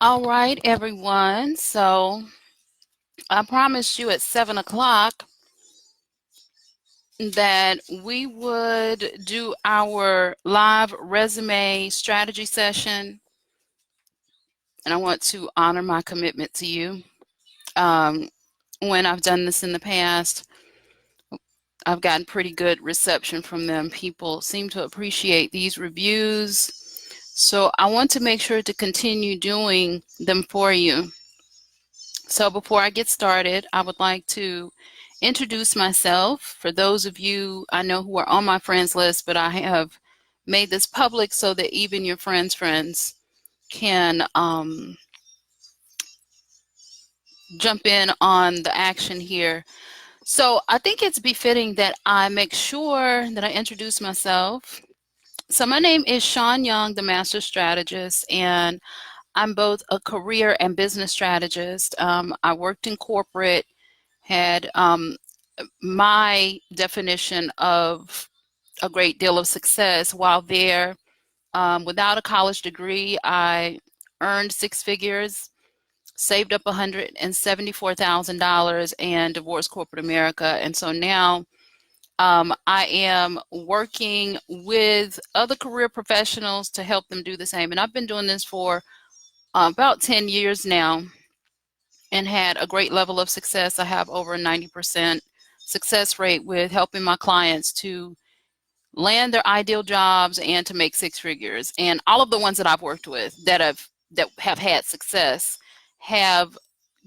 All right, everyone. So I promised you at 7 o'clock that we would do our live resume strategy session. And I want to honor my commitment to you. When I've done this in the past, I've gotten pretty good reception from them. People seem to appreciate these reviews. So I want to make sure to continue doing them for you. So before I get started, I would like to introduce myself. For those of you I know who are on my friends list, but I have made this public so that even your friends can jump in on the action here. So I think it's befitting that I make sure that I introduce myself. So my name is Chawn Young, the Master Strategist, and I'm both a career and business strategist. I worked in corporate, had my definition of a great deal of success while there. Without a college degree, I earned six figures, saved up $174,000, and divorced corporate America. And so now I am working with other career professionals to help them do the same. And I've been doing this for about 10 years now and had a great level of success. I have over a 90% success rate with helping my clients to land their ideal jobs and to make six figures. And all of the ones that I've worked with that have had success have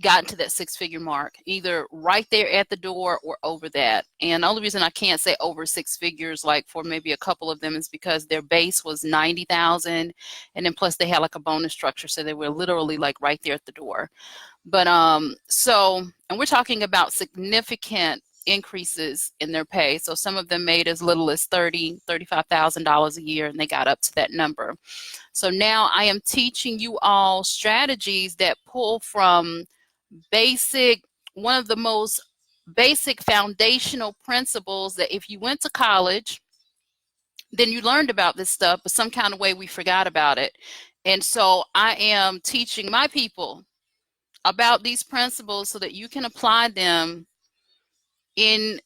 gotten to that six-figure mark, either right there at the door or over that. And the only reason I can't say over six figures, like for maybe a couple of them, is because their base was 90,000, and then plus they had like a bonus structure, so they were literally like right there at the door. But and we're talking about significant increases in their pay. So some of them made as little as $35,000 a year, and they got up to that number. So now I am teaching you all strategies that pull from one of the most basic foundational principles that if you went to college, then you learned about this stuff, but some kind of way we forgot about it. And so I am teaching my people about these principles so that you can apply them in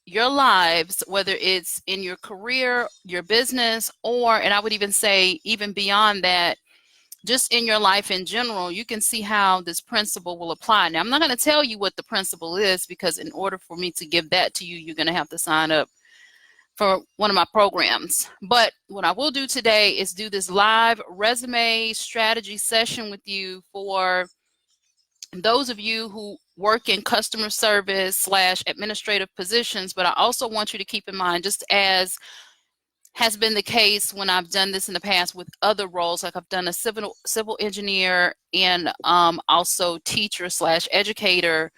your lives, whether it's in your career, your business, or, and I would even say even beyond that, just in your life in general. You can see how this principle will apply. Now, I'm not going to tell you what the principle is, because in order for me to give that to you, you're going to have to sign up for one of my programs. But what I will do today is do this live resume strategy session with you for those of you who work in customer service / administrative positions. But I also want you to keep in mind, just as has been the case when I've done this in the past with other roles, like I've done a civil engineer and also teacher / educator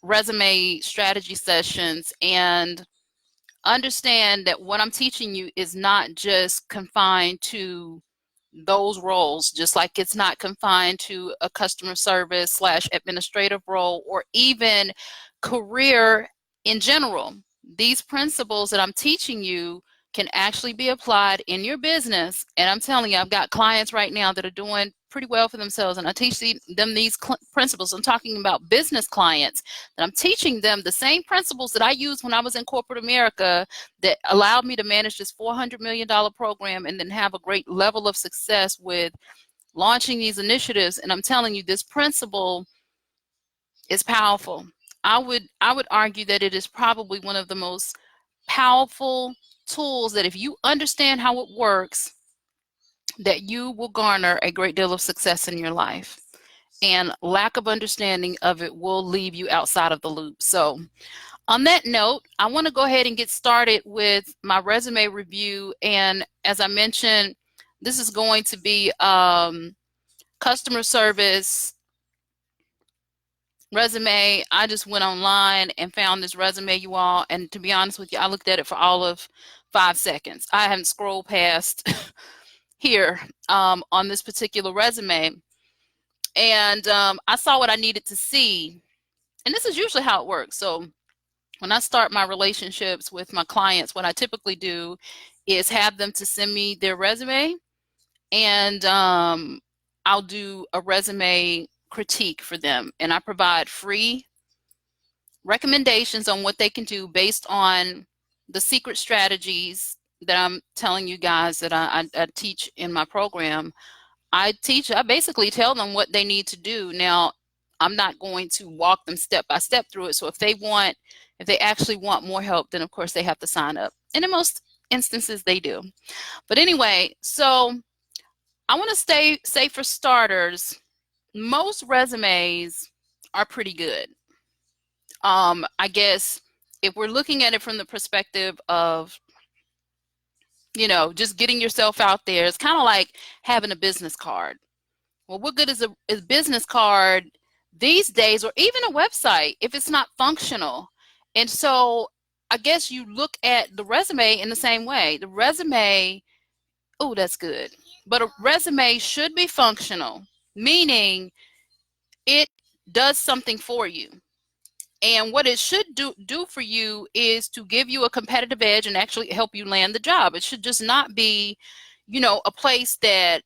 resume strategy sessions, and understand that what I'm teaching you is not just confined to those roles, just like it's not confined to a customer service / administrative role or even career in general. These principles that I'm teaching you can actually be applied in your business. And I'm telling you, I've got clients right now that are doing pretty well for themselves, and I teach them these principles. I'm talking about business clients, and I'm teaching them the same principles that I used when I was in corporate America that allowed me to manage this $400 million program and then have a great level of success with launching these initiatives. And I'm telling you, this principle is powerful. I would argue that it is probably one of the most powerful tools that if you understand how it works, that you will garner a great deal of success in your life. And lack of understanding of it will leave you outside of the loop. So on that note, I want to go ahead and get started with my resume review. And as I mentioned, this is going to be customer service resume. I just went online and found this resume, you all. And to be honest with you, I looked at it for all of 5 seconds. I haven't scrolled past here on this particular resume. And I saw what I needed to see. And this is usually how it works. So when I start my relationships with my clients, what I typically do is have them to send me their resume. And I'll do a resume critique for them, and I provide free recommendations on what they can do based on the secret strategies that I'm telling you guys that I teach in my program. I basically tell them what they need to do. Now, I'm not going to walk them step by step through it. So if they actually want more help, then of course they have to sign up. And in most instances they do. But anyway, so I want to say for starters, most resumes are pretty good. I guess if we're looking at it from the perspective of, just getting yourself out there, it's kind of like having a business card. Well, what good is a business card these days, or even a website, if it's not functional? And so I guess you look at the resume in the same way. The resume, oh, that's good. But a resume should be functional, meaning it does something for you. And what it should do for you is to give you a competitive edge and actually help you land the job. It should just not be, a place that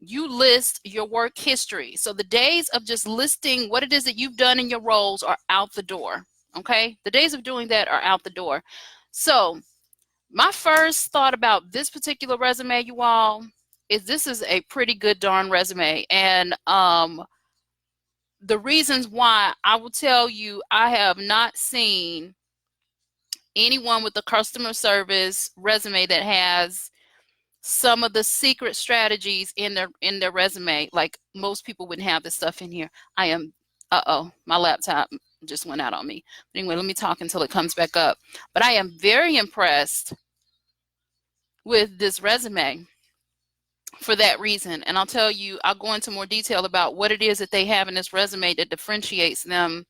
you list your work history. So the days of just listing what it is that you've done in your roles are out the door. Okay? The days of doing that are out the door. So my first thought about this particular resume, you all, is this is a pretty good darn resume. And the reasons why, I will tell you, I have not seen anyone with a customer service resume that has some of the secret strategies in their resume. Like, most people wouldn't have this stuff in here. My laptop just went out on me. But anyway, let me talk until it comes back up. But I am very impressed with this resume for that reason. And I'll tell you, I'll go into more detail about what it is that they have in this resume that differentiates them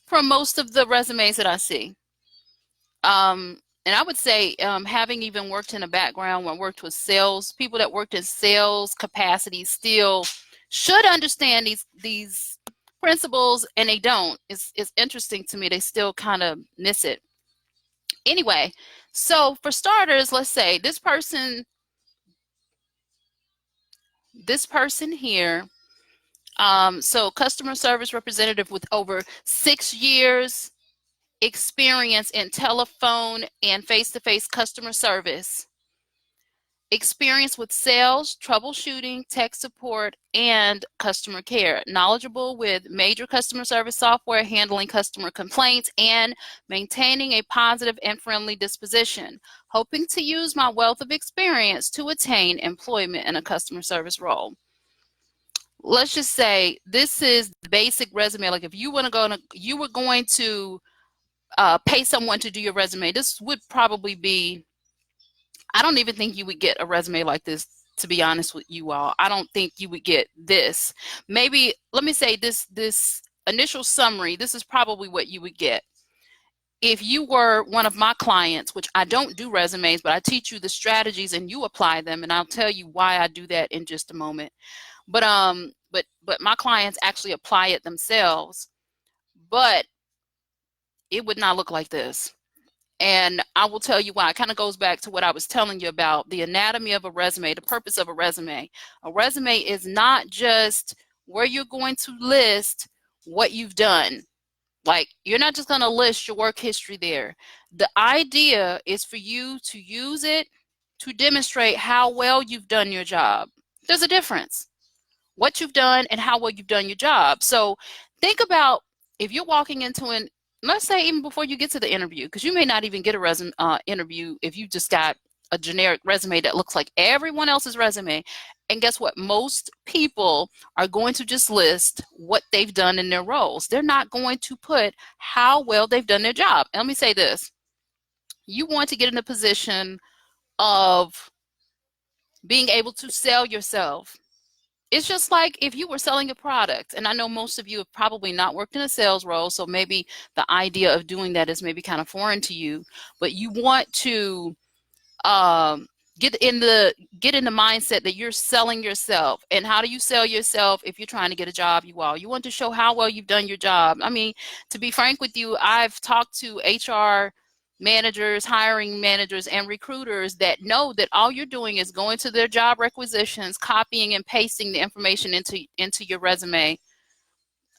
from most of the resumes that I see. And I would say, having even worked in a background where I worked with sales, people that worked in sales capacity still should understand these principles, and they don't. It's interesting to me. They still kind of miss it. Anyway, so for starters, let's say this person here, so customer service representative with over 6 years experience in telephone and face-to-face customer service, experience with sales, troubleshooting, tech support, and customer care, knowledgeable with major customer service software, handling customer complaints, and maintaining a positive and friendly disposition, hoping to use my wealth of experience to attain employment in a customer service role. Let's just say this is the basic resume. Like, if you were going to pay someone to do your resume, this would probably be, I don't even think you would get a resume like this, to be honest with you all. I don't think you would get this. Maybe, let me say this initial summary, this is probably what you would get. If you were one of my clients, which I don't do resumes, but I teach you the strategies and you apply them, and I'll tell you why I do that in just a moment. But my clients actually apply it themselves, but it would not look like this. And I will tell you why. It kind of goes back to what I was telling you about the anatomy of a resume, the purpose of a resume. A resume is not just where you're going to list what you've done. Like, you're not just going to list your work history there. The idea is for you to use it to demonstrate how well you've done your job. There's a difference. What you've done and how well you've done your job. So think about, if you're walking into let's say even before you get to the interview, because you may not even get a interview if you just got a generic resume that looks like everyone else's resume. And guess what? Most people are going to just list what they've done in their roles. They're not going to put how well they've done their job. And let me say this. You want to get in a position of being able to sell yourself. It's just like if you were selling a product, and I know most of you have probably not worked in a sales role, so maybe the idea of doing that is maybe kind of foreign to you, but you want to get in the mindset that you're selling yourself. And how do you sell yourself if you're trying to get a job? You want to show how well you've done your job. I mean, to be frank with you, I've talked to HR managers, hiring managers, and recruiters that know that all you're doing is going to their job requisitions, copying and pasting the information into your resume.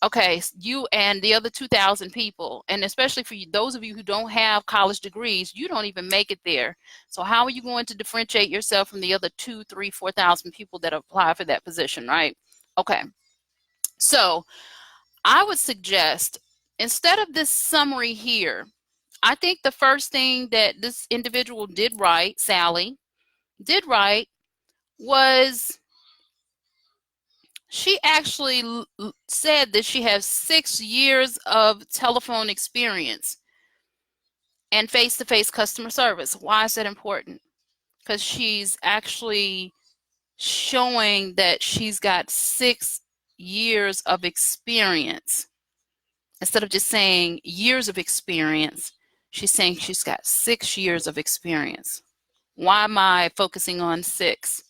Okay, you and the other 2,000 people, and especially for you, those of you who don't have college degrees, you don't even make it there. So how are you going to differentiate yourself from the other 2, 3, 4,000 people that apply for that position, right? Okay, so I would suggest, instead of this summary here, I think the first thing that this individual did right, Sally, did right, was she actually said that she has 6 years of telephone experience and face-to-face customer service. Why is that important? Because she's actually showing that she's got 6 years of experience. Instead of just saying years of experience, she's saying she's got 6 years of experience. Why am I focusing on 6?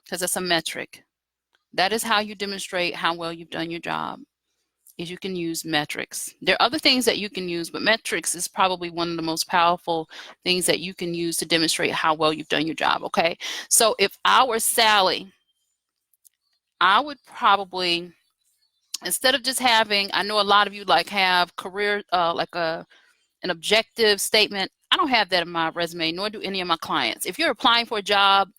Because it's a metric. That is how you demonstrate how well you've done your job, is you can use metrics. There are other things that you can use, but metrics is probably one of the most powerful things that you can use to demonstrate how well you've done your job, okay? So if I were Sally, I would probably, instead of just having, I know a lot of you like have career, like an objective statement. I don't have that in my resume, nor do any of my clients. If you're applying for a job,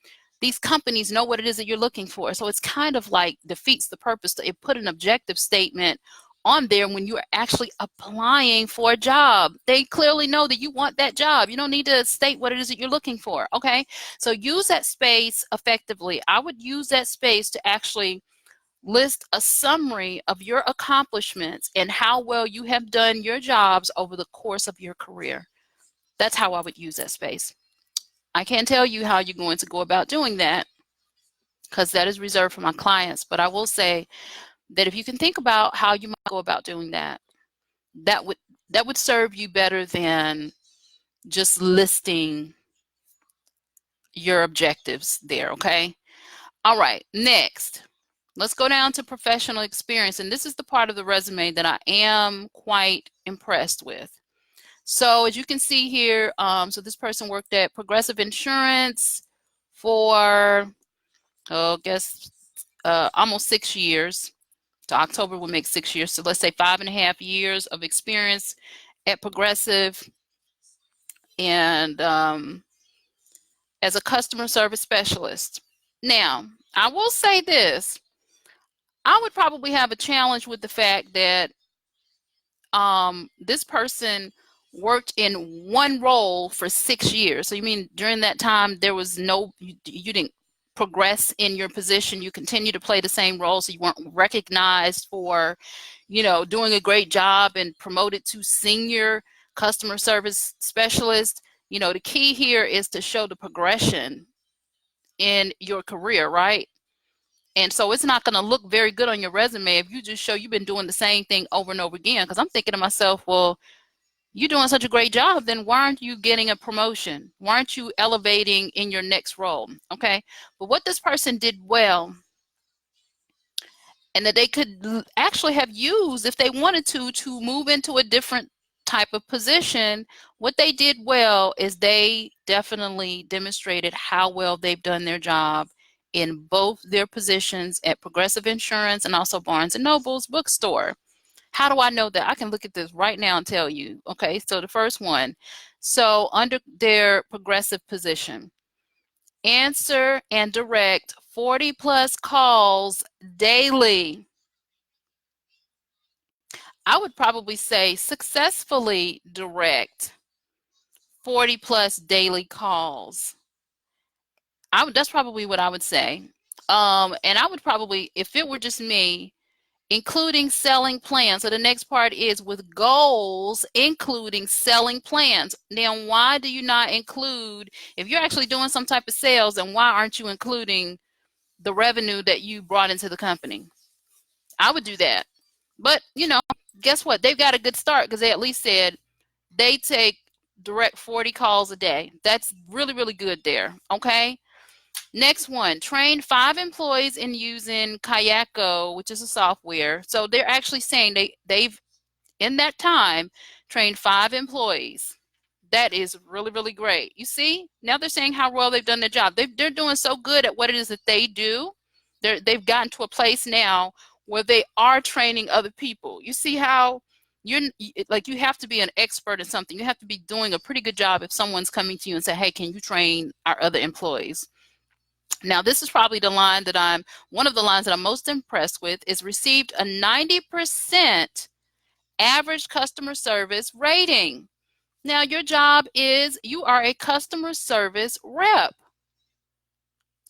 these companies know what it is that you're looking for. So it's kind of like defeats the purpose to put an objective statement on there when you're actually applying for a job. They clearly know that you want that job. You don't need to state what it is that you're looking for, okay? So use that space effectively. I would use that space to actually list a summary of your accomplishments and how well you have done your jobs over the course of your career. That's how I would use that space. I can't tell you how you're going to go about doing that because that is reserved for my clients, but I will say that if you can think about how you might go about doing that, that would serve you better than just listing your objectives there, okay? All right, next. Let's go down to professional experience, and this is the part of the resume that I am quite impressed with. So as you can see here, so this person worked at Progressive Insurance for, I guess, almost 6 years. So October will make 6 years. So let's say 5.5 years of experience at Progressive, and as a customer service specialist. Now, I will say this. I would probably have a challenge with the fact that this person worked in one role for 6 years. So you mean during that time there was no, you didn't progress in your position, you continue to play the same role, so you weren't recognized for, you know, doing a great job and promoted to senior customer service specialist. You know, the key here is to show the progression in your career, right? And so it's not going to look very good on your resume if you just show you've been doing the same thing over and over again. Because I'm thinking to myself, well, you're doing such a great job, then why aren't you getting a promotion? Why aren't you elevating in your next role? Okay. But what this person did well, and that they could actually have used if they wanted to move into a different type of position, what they did well is they definitely demonstrated how well they've done their job in both their positions at Progressive Insurance and also Barnes & Noble's bookstore. How do I know that? I can look at this right now and tell you. Okay, so the first one. So under their Progressive position, answer and direct 40 plus calls daily. I would probably say successfully direct 40 plus daily calls. That's probably what I would say. And I would probably, if it were just me, including selling plans. So the next part is with goals, including selling plans. Now, why do you not include, if you're actually doing some type of sales, then why aren't you including the revenue that you brought into the company? I would do that. But, you know, guess what? They've got a good start because they at least said they take direct 40 calls a day. That's really, really good there. Okay. Next one, train 5 employees in using Kayako, which is a software. So they're actually saying they've in that time trained 5 employees. That is really, really great. You see, now they're saying how well they've done their job. They're doing so good at what it is that they do. They've gotten to a place now where they are training other people. You see how like you have to be an expert in something. You have to be doing a pretty good job if someone's coming to you and say, hey, can you train our other employees? Now, this is probably the line that one of the lines that I'm most impressed with is received a 90% average customer service rating. Now, your job is you are a customer service rep.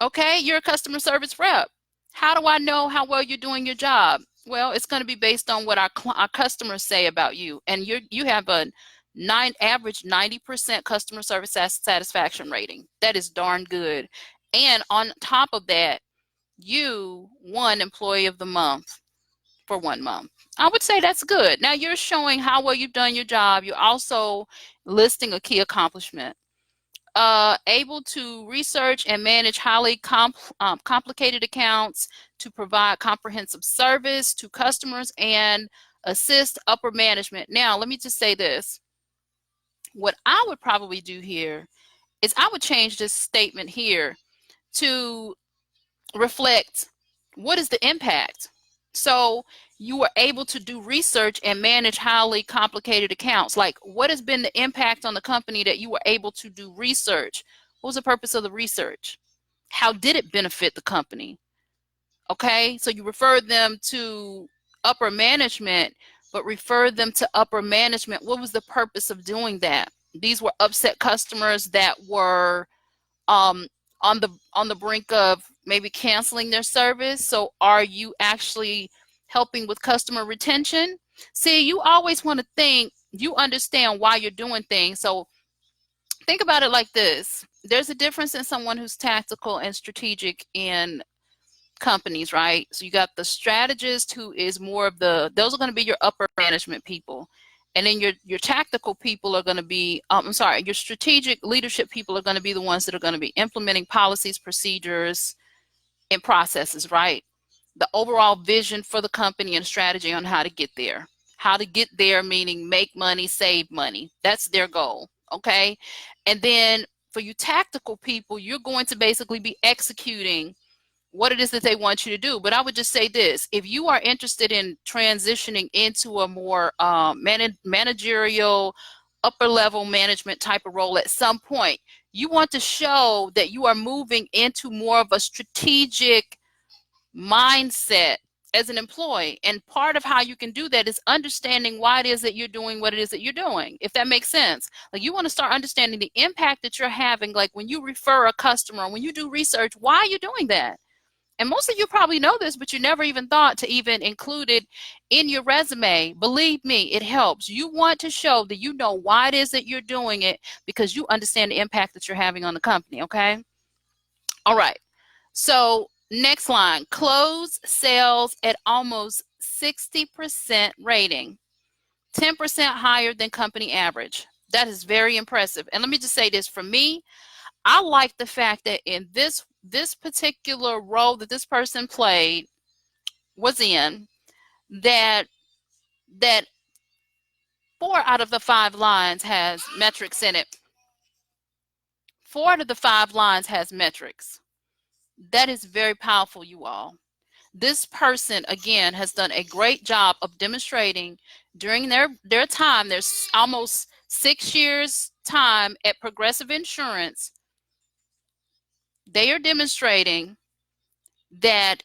Okay, you're a customer service rep. How do I know how well you're doing your job? Well, it's going to be based on what our customers say about you. And you have a average 90% customer service satisfaction rating. That is darn good. And on top of that, you won Employee of the Month for 1 month. I would say that's good. Now you're showing how well you've done your job. You're also listing a key accomplishment. Able to research and manage highly complicated accounts, to provide comprehensive service to customers, and assist upper management. Now, let me just say this. What I would probably do here is I would change this statement here to reflect what is the impact. So you were able to do research and manage highly complicated accounts. Like, what has been the impact on the company that you were able to do research? What was the purpose of the research? How did it benefit the company? Okay, so you referred them to upper management, but referred them to upper management. What was the purpose of doing that? These were upset customers that were on the brink of maybe canceling their service. So are you actually helping with customer retention? See, you always want to think you understand why you're doing things. So think about it like this. There's a difference in someone who's tactical and strategic in companies, right? So you got the strategist, who is more of those are going to be your upper management people. And then your tactical people are going to be, your strategic leadership people are going to be the ones that are going to be implementing policies, procedures, and processes, right? The overall vision for the company and strategy on how to get there. How to get there, meaning make money, save money. That's their goal, okay? And then for you tactical people, you're going to basically be executing what it is that they want you to do. But I would just say this: if you are interested in transitioning into a more managerial, upper level management type of role at some point, you want to show that you are moving into more of a strategic mindset as an employee. And part of how you can do that is understanding why it is that you're doing what it is that you're doing, if that makes sense. Like, you want to start understanding the impact that you're having. Like, when you refer a customer, when you do research, why are you doing that? And most of you probably know this, but you never even thought to even include it in your resume. Believe me, it helps. You want to show that you know why it is that you're doing it, because you understand the impact that you're having on the company, okay? All right. So next line, close sales at almost 60% rating, 10% higher than company average. That is very impressive. And let me just say this, for me, I like the fact that in this particular role that this person was in, that 4 out of the 5 lines has metrics in it. 4 out of the 5 lines has metrics. That is very powerful, you all. This person, again, has done a great job of demonstrating during their time, there's almost 6 years time at Progressive Insurance. They are demonstrating that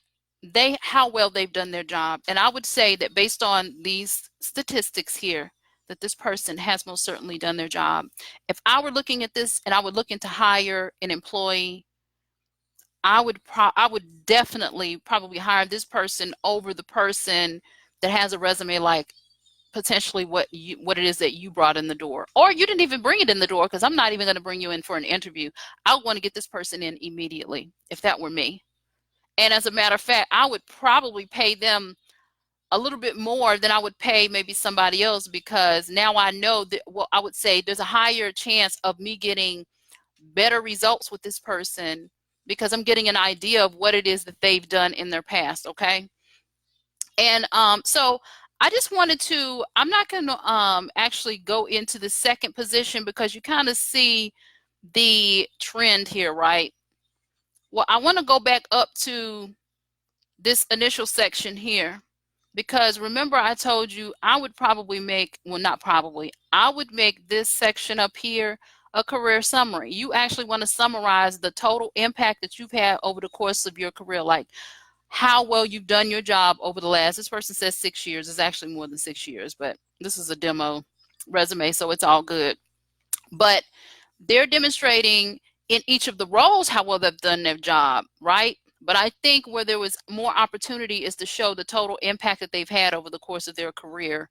how well they've done their job. And I would say that based on these statistics here, that this person has most certainly done their job. If I were looking at this and I would look into hire an employee, I would definitely probably hire this person over the person that has a resume like potentially what it is that you brought in the door, or you didn't even bring it in the door, because I'm not even going to bring you in for an interview. I would want to get this person in immediately if that were me. And as a matter of fact, I would probably pay them a little bit more than I would pay maybe somebody else, because now I know that, well, I would say there's a higher chance of me getting better results with this person, because I'm getting an idea of what it is that they've done in their past, okay? And so I just wanted to, I'm not going to actually go into the second position because you kind of see the trend here, right? Well, I want to go back up to this initial section here because remember I told you I would probably make, well, not probably, I would make this section up here a career summary. You actually want to summarize the total impact that you've had over the course of your career, like how well you've done your job over the last, this person says 6 years, it's actually more than 6 years, but this is a demo resume, so it's all good. But they're demonstrating in each of the roles how well they've done their job, right? But I think where there was more opportunity is to show the total impact that they've had over the course of their career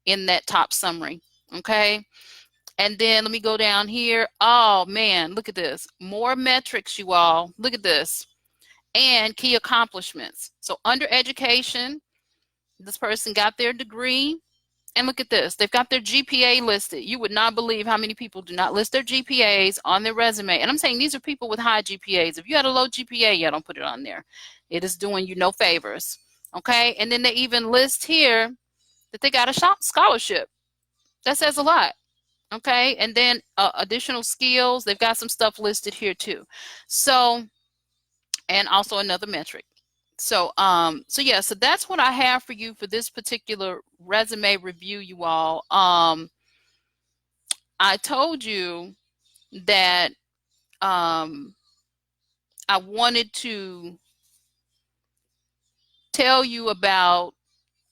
in that top summary, okay? And then let me go down here. Oh man, look at this. More metrics, you all. Look at this. And key accomplishments. So under education, this person got their degree. And look at this. They've got their GPA listed. You would not believe how many people do not list their GPAs on their resume. And I'm saying these are people with high GPAs. If you had a low GPA, yeah, don't put it on there. It is doing you no favors. Okay? And then they even list here that they got a scholarship. That says a lot. Okay? And then additional skills. They've got some stuff listed here too. So, and also another metric. So yeah, so that's what I have for you for this particular resume review, you all. I told you that I wanted to tell you about,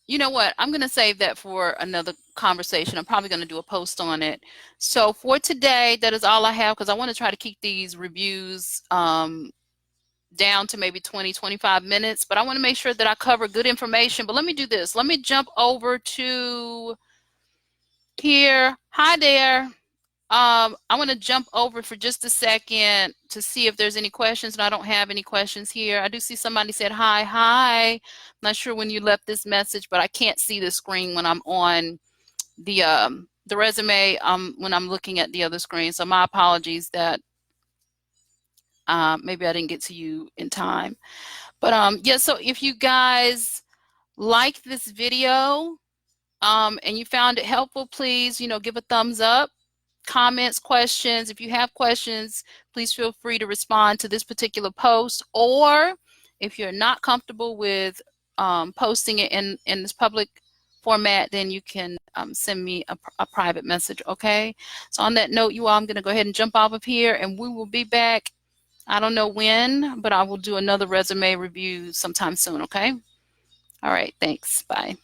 you know what, I'm going to save that for another conversation. I'm probably going to do a post on it. So for today, that is all I have because I want to try to keep these reviews down to maybe 20-25 minutes, but I want to make sure that I cover good information. But let me do this. Let me jump over to here. Hi there. I want to jump over for just a second to see if there's any questions, and I don't have any questions here. I do see somebody said hi. I'm not sure when you left this message, but I can't see the screen when I'm on the resume when I'm looking at the other screen. So my apologies that maybe I didn't get to you in time. But yeah, so if you guys liked this video and you found it helpful, please, give a thumbs up. Comments, questions. If you have questions, please feel free to respond to this particular post. Or if you're not comfortable with posting it in this public format, then you can send me a private message, okay? So on that note, you all, I'm going to go ahead and jump off of here, and we will be back. I don't know when, but I will do another resume review sometime soon, okay? All right, thanks. Bye.